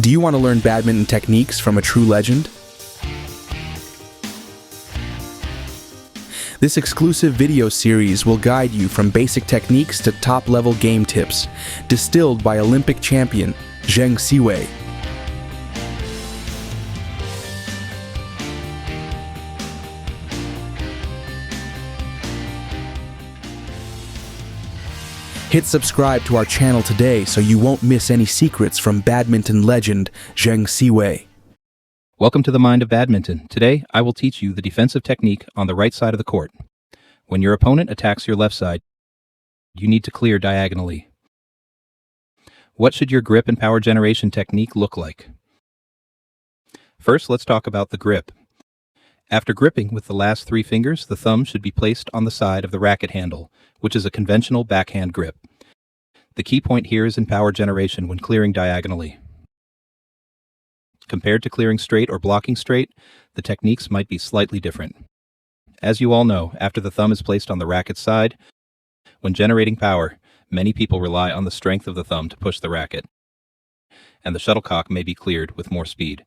Do you want to learn badminton techniques from a true legend? This exclusive video series will guide you from basic techniques to top-level game tips, distilled by Olympic champion Zheng Siwei. Hit subscribe to our channel today so you won't miss any secrets from badminton legend Zheng Siwei. Welcome to the Mind of Badminton. Today, I will teach you the defensive technique on the right side of the court. When your opponent attacks your left side, you need to clear diagonally. What should your grip and power generation technique look like? First, let's talk about the grip. After gripping with the last three fingers, the thumb should be placed on the side of the racket handle, which is a conventional backhand grip. The key point here is in power generation when clearing diagonally. Compared to clearing straight or blocking straight, the techniques might be slightly different. As you all know, after the thumb is placed on the racket side, when generating power, many people rely on the strength of the thumb to push the racket, and the shuttlecock may be cleared with more speed.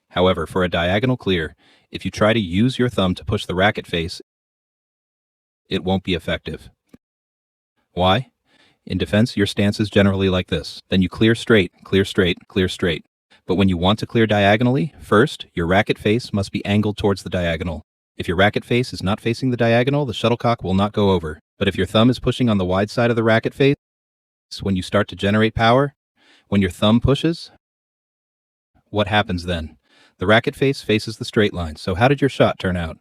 However, for a diagonal clear, if you try to use your thumb to push the racket face, it won't be effective. Why? In defense, your stance is generally like this. Then you clear straight, clear straight, clear straight. But when you want to clear diagonally, first, your racket face must be angled towards the diagonal. If your racket face is not facing the diagonal, the shuttlecock will not go over. But if your thumb is pushing on the wide side of the racket face, when you start to generate power, when your thumb pushes, what happens then? The racket face faces the straight line, so how did your shot turn out?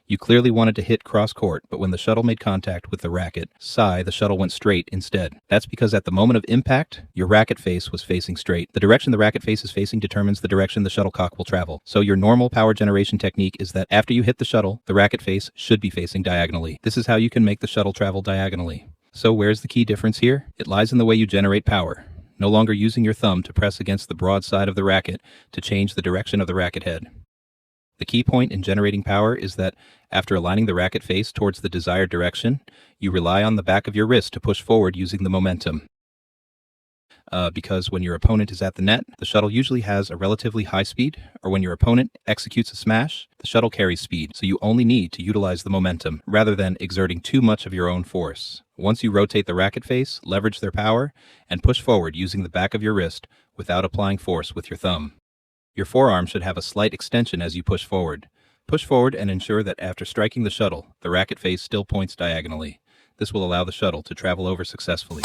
You clearly wanted to hit cross-court, but when the shuttle made contact with the racket side, the shuttle went straight instead. That's because at the moment of impact, your racket face was facing straight. The direction the racket face is facing determines the direction the shuttlecock will travel. So your normal power generation technique is that after you hit the shuttle, the racket face should be facing diagonally. This is how you can make the shuttle travel diagonally. So where's the key difference here? It lies in the way you generate power. No longer using your thumb to press against the broad side of the racket to change the direction of the racket head. The key point in generating power is that after aligning the racket face towards the desired direction, you rely on the back of your wrist to push forward using the momentum. Because when your opponent is at the net, the shuttle usually has a relatively high speed, or when your opponent executes a smash, the shuttle carries speed, so you only need to utilize the momentum, rather than exerting too much of your own force. Once you rotate the racket face, leverage their power, and push forward using the back of your wrist without applying force with your thumb. Your forearm should have a slight extension as you push forward. Push forward and ensure that after striking the shuttle, the racket face still points diagonally. This will allow the shuttle to travel over successfully.